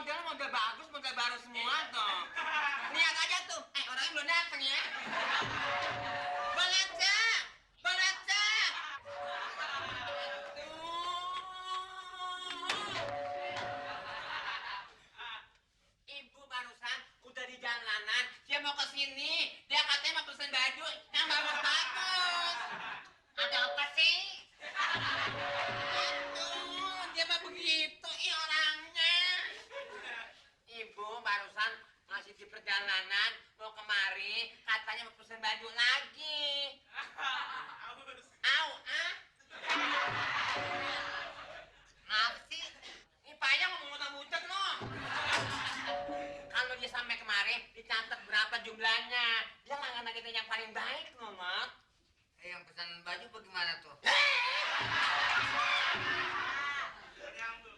modelnya model bagus, model baru semua tuh. Lihat aja tuh. Orangnya belum datang ya. Bang Aca, Bang Aca. Ibu barusan udah di jalanan. Dia mau ke sini. Dia katanya mau pesen baju yang bagus-bagus. Ada apa sih? Aduh, dia mah begitu orangnya. Ibu barusan masih di perjalanan mau kemari, katanya mau pesen baju lagi. Au, ah? Apa sih? Ini payah ngomong muter-muter loh. Kalau dia sampai kemari, dicatat berapa jumlahnya. Dia langganan kita yang paling baik loh, Mak. Yang pesan baju bagaimana tuh?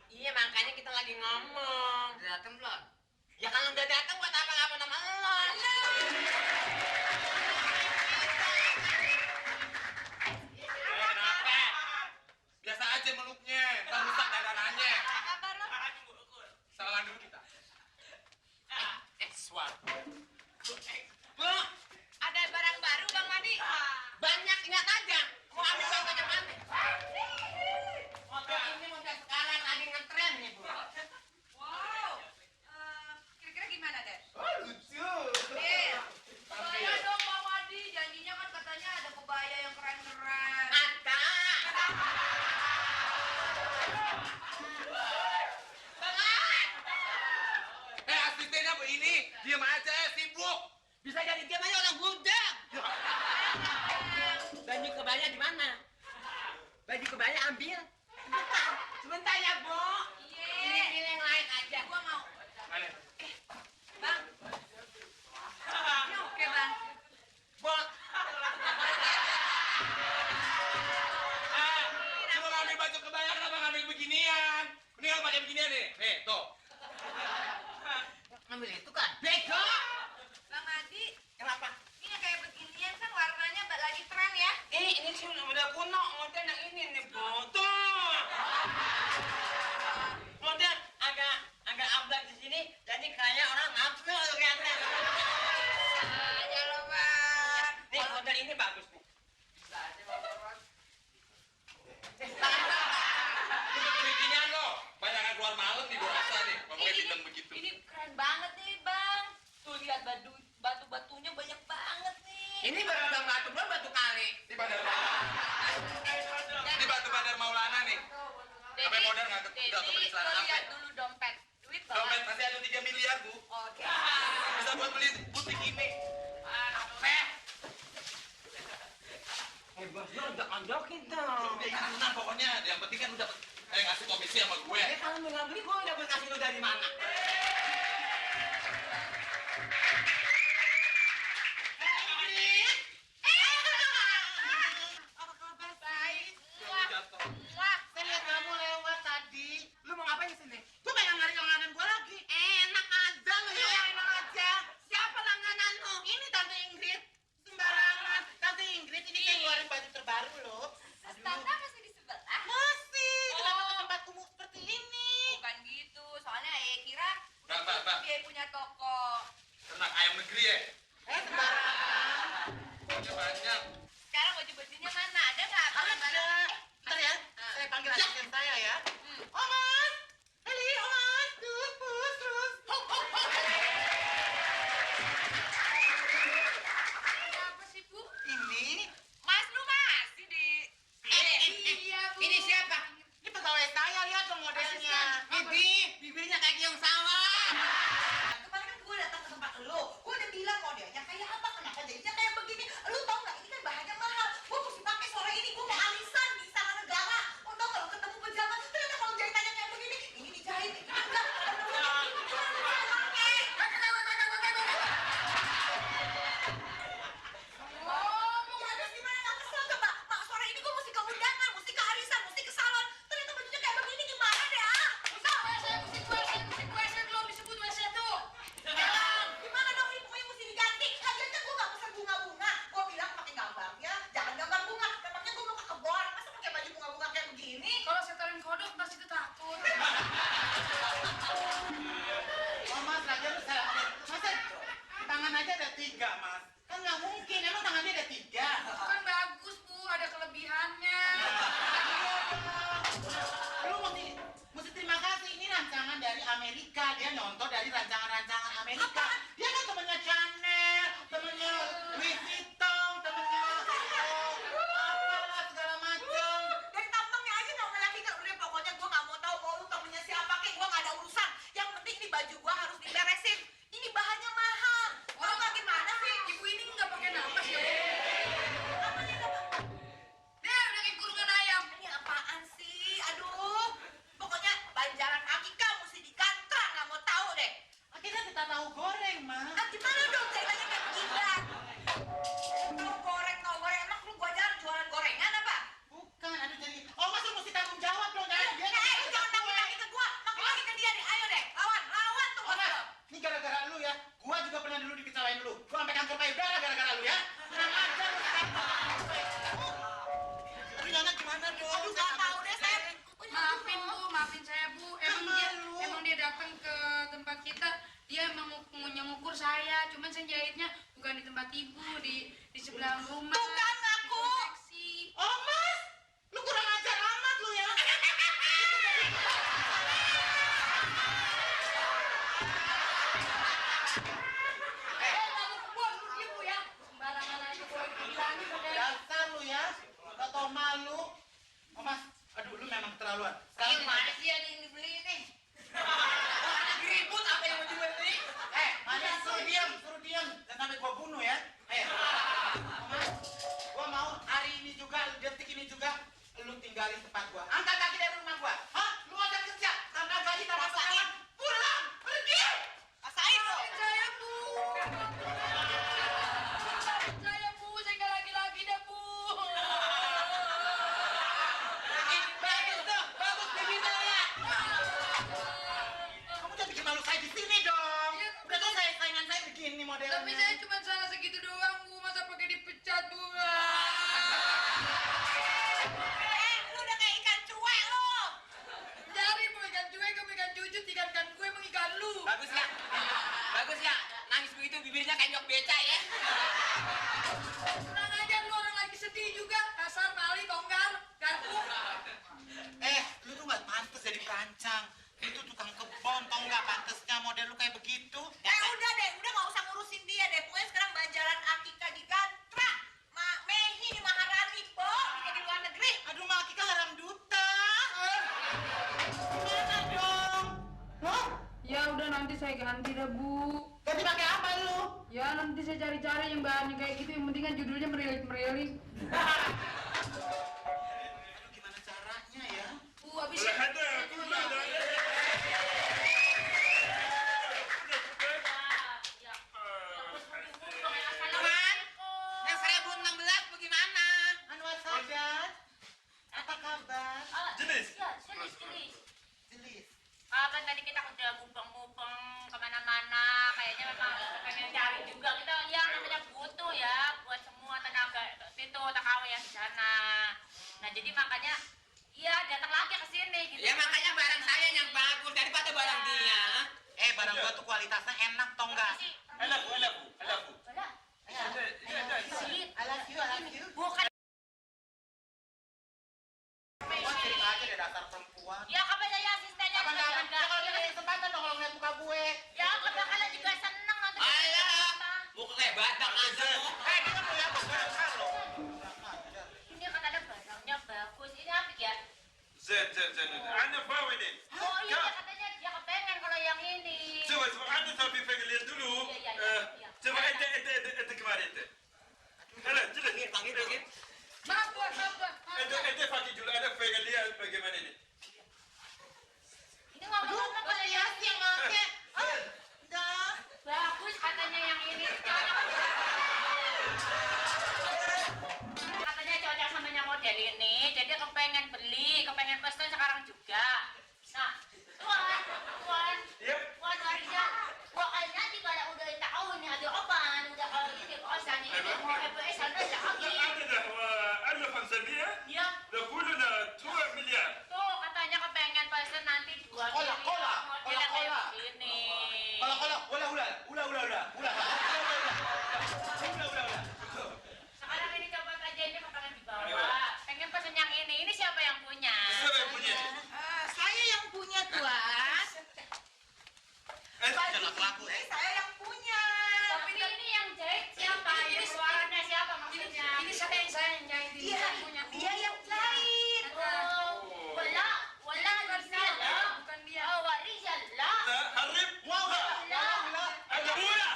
Iya, makanya kita lagi ngomong. Udah datang belum? Ya kalau udah datang buat apa ngapa nama lo? Kenapa? Biasa aja meluknya, ntar rusak dagangannya. Apa lo? Salaman dulu kita. Swat. Bu, Ada barang baru Bang Madi? banyak ingat aja. Mau ambil contohnya mana? Model ini model sekarang lagi ngetren nih, Bu. Wow. Kira-kira gimana, Den? Lucu. Kebaya dong Bang Madi. Janjinya kan katanya ada kebaya yang keren-keren. Ada. Banget. Asistennya apa ini? Diam aja, sibuk. Bisa jadi dia aja orang budak. Baju kebaya di mana? Baju kebaya ambil. Sebentar ya, Bu. Ini Iya. pilih yang lain aja. Gua mau. Mana? Bang. Ini oke, Bang. Bu, Coba ngambil baju kebaya, kenapa ngambil beginian? Mendingan pakai beginian deh. Nih, tuh. ambil itu kan. Bego. Bang Madi, Kenapa? ini kayak beginian kan warnanya lagi tren ya. Ini sih udah kuno, model yang ini nih, Bu. Tuh. Model agak abdak di sini, jadi kayak orang nafsu tuh kelihatan. Aja lo, Bang. Nih, model ini bagus nih. Beginian lo. Banyak keluar malam nih, gua rasa nih. Ngomongnya bintang begitu. Ini keren banget nih, Bang. Tuh lihat batu-batunya banyak banget nih. Ini baru batu belum batu kali. Di Bandar Di Batu Bandar Maulana nih. Sampai modern nggak udah kebeli celana apa? lihat dulu dompet. Duit Bang. Dompet masih ada 3 miliar, Bu. Oke. Bisa buat beli butik ini. Apa? Bos, lo udah onjokin dong. Udah ikutan pokoknya. Yang penting kan udah ngasih komisi sama gue. Kalau lu nggak beli, gue dapat kasih lu dari mana? Apa kabar? Baik. Jatuh. Wah, saya lihat kamu lewat tadi. Lu mau ngapain di sini? Gue pengen nyari langganan gue lagi. Enak aja lu ya. Enak aja. Siapa langganan lu? Ini Tante Ingrid. Sembarangan. Tante Ingrid ini kan ngeluarin baju terbaru loh. Tante masih di sebelah? Masih. Kenapa ke tempat kumuh seperti ini? Bukan gitu. Soalnya kira Mbak. dia punya toko. Ternak ayam negeri ya? Sembarangan. Pokoknya banyak. Sekarang baju-bajunya mana? Ada nggak? Ada. Bentar ya. Saya panggil asisten saya ya. Omas. Heli, Omas. Terus. Hop. Kenapa sih, Bu? Ini. Mas, lu masih di... Iya, Bu. Ini siapa? Ini pegawai saya, lihat dong modelnya. Ini bibirnya kayak yang sawah. Kemarin kan gue datang ke tempat lo, gue udah bilang modelnya kayak apa, kenapa jadinya kayak begini. Lu tau nggak, ini kan bahannya mahal. Gue mesti pakai sore ini, gue mau alisan di Istana Negara. Lo tau nggak, lo ketemu pejabat, ternyata kalau jahitannya kayak jadi rancangan-rancangan Amerika. Dia kan temennya Chanel, temennya Louis Vuitton, temennya apalah segala macam. Dari tampangnya aja nama laki kan udah pokoknya gue nggak mau tahu mau lu temennya siapa kek gue nggak ada urusan. Yang penting ini baju gue harus diberesin. Ini bahannya mahal. Kalau nggak gimana sih? Ibu ini nggak pakai napas ya. Namanya apa? Dia udah kayak kurungan ayam. Ini apaan sih? Aduh. Pokoknya banjaran Akika mesti dikantrang nggak mau tahu deh. Akhirnya kita tahu goreng, Ma. Ah gimana dong ceritanya kayak begini? Tahu goreng emang lu gua jarang jualan gorengan apa? Bukan, aduh jadi. Oh, Mas lu mesti tanggung jawab dong, jangan dia. Lu jangan laki-laki ke gua, laki-laki ke dia nih. Ayo deh, lawan tuh Oh, Mas, gua. ini gara-gara lu ya. Gua juga pernah dulu dikecewain lu. Gua sampai kantor payudara gara-gara lu ya. Kurang ajar lu sekarang. Aduh, Yana gimana dong? Aduh nggak tahu deh saya. Maafin Bu, maafin saya Bu. Emang dia datang ke tempat kita. Dia emang mau ngukur saya. Cuman saya jahitnya bukan di tempat ibu, di sebelah rumah. Tuh kan ngaku. Seksi. Oh, Mas, lu kurang ajar amat lu ya. Nggak mau kebuang lu diem Bu ya. Sembarangan aja kalau dibilangin pakai. Dasar lu ya. Gak tau malu. Oh, Mas, aduh lu memang keterlaluan. Sekarang Sekarang mana sih ada yang dibeli nih? anak ribut apa yang mau jual ini? Kalian suruh diam. Jangan sampai gua bunuh ya. Mas, gua mau hari ini juga, detik ini juga, lu tinggalin tempat gua. Angkat kaki dari rumah gua. Hah? Lu ada kerja? Karena gaji tambah sekarang. Pulang, pergi. Rasain lo. Maafin saya Bu. Maafin saya Bu, saya nggak lagi-lagi dah Bu. Bagus tuh, bagus bibirnya ya. Kamu jangan bikin malu saya di sini dong. Iya, Udah tuh saingan saya begini modelnya. Tapi saya cuma salah segitu doang Bu, masa pakai dipecat Bu? Lu udah kayak ikan cuek lo. Cari Bu ikan cuek, kamu ikan cucut, ikan gue emang ikan lu. Bagus ya? Bagus ya? Nangis begitu bibirnya kayak nyok beca ya? Kurang aja lu orang lagi sedih juga, kasar, mali, tongkar, garpu. Lu tuh gak pantas jadi perancang. Lu tuh tukang kebon, tau gak pantesnya model lu kayak begitu. Udah deh, udah nggak usah ngurusin dia deh. Pokoknya sekarang banjaran Akika digantrak. Mehi di Maharani, Bo, kita di luar negeri. Aduh, Mak Kika haram duta. Gimana dong? Hah? Ya udah nanti saya ganti dah Bu. Ganti pakai apa lu? Ya nanti saya cari-cari yang bahannya kayak gitu, yang penting kan judulnya merilis-merilis. Aduh, gimana caranya ya? Bu, habis Teman, yang 1016 bagaimana? Anwar Sadat, apa kabar? Jenis. Jelis. Apa tadi kita udah mupeng-mupeng kemana-mana, kayaknya memang pengen cari juga kita yang namanya butuh ya buat semua tenaga itu TKW yang di sana. Nah jadi makanya iya datang lagi ke sini gitu. Ya makanya barang saya yang bagus daripada barang dia. Barang gua tuh kualitasnya enak tau enggak? Alafu. Wala, I love you. bukan Gua cerita aja deh dasar perempuan. ya kapan ya asistennya Kapan juga kapan? Ya kalau dia kasih kesempatan dong kalau ngeliat muka gue. ya bakalan juga seneng nanti. Alah, muka kayak badak aja. Dia kan mau lihat barang lo. Ini kan ada barangnya bagus. Ini apik ya? زين انا فاولي Oh iya katanya dia kepengen kalau yang ini. سوى انا صافي فوق اللي يدلو سوى انت كمان انت هلا جلس maaf Tuan, maaf Tuan. انت فاكي جل انا فوق اللي bagaimana ini Ini ngomong-ngomong kalau yang Lihat yang make. Dah. bagus katanya yang ini cocok. Katanya cocok sama yang model ini, jadi kepengen beli, kepengen pesen sekarang juga. Nah, Tuan, Yep. Tuan Warja, pokoknya nanti kalau udah tahu ini ada apaan, udah kalau ini kosannya ini mau EPS sana ada lagi. عندنا هو 1500 Ya, نقول لنا 2 مليار tuh katanya kepengen pesen nanti 2 Kola, kola, model yang kola. kayak begini. Kalau ulah. Sekarang ini coba aja ini makanan dibawa. Pengen pesen yang ini. Ini siapa yang punya? siapa yang punya ini Saya yang punya Tuan. انت Jangan laku. Ini saya yang punya. Tapi ini yang jahit siapa? Ini suaranya siapa maksudnya? Ini saya yang jahit ini. Iya, Saya punya. dia yang jahit. Oh, wala bisa lah. Bukan dia. Oh, wala lah. لا حرب Wow. أنا بولا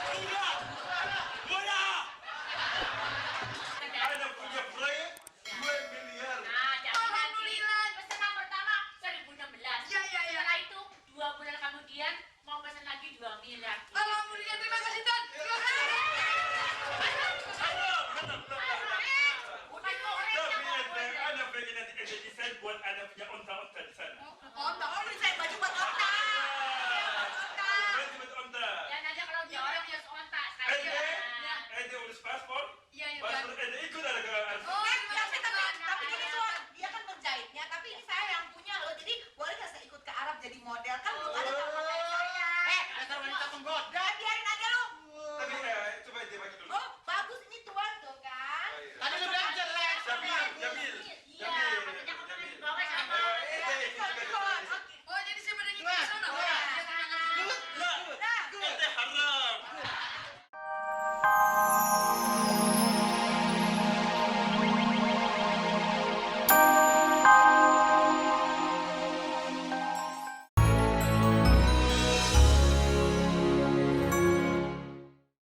بولا بولا أنا punya proyek 2 miliar. Nah, jadi Alhamdulillah. nanti pesanan pertama 2016. Iya, iya, iya. Setelah itu 2 bulan kemudian mau pesan lagi 2 miliar. Alhamdulillah, terima kasih Tuan. Terima kasih. Bukan korek Tapi yang mau ente, أنا pengen nanti ente desain buat أنا punya onta-onta di sana. Otak. Oh, ini saya baju buat otak. Berarti buat onta. Dan aja kalau dia orang dia ontak Ente, saya. ente urus paspor. Iya, iya, Paspor ente ikut ada ke Oh, Tapi gini Tuan, dia kan penjahitnya, tapi ini saya yang punya loh. Jadi boleh nggak saya ikut ke Arab jadi model? Kan belum ada yang pakai saya. Dasar wanita penggoda. Udah biarin aja lu. Tapi coba ente pakai dulu. Oh, bagus ini Tuan tuh kan. Tadi lu bilang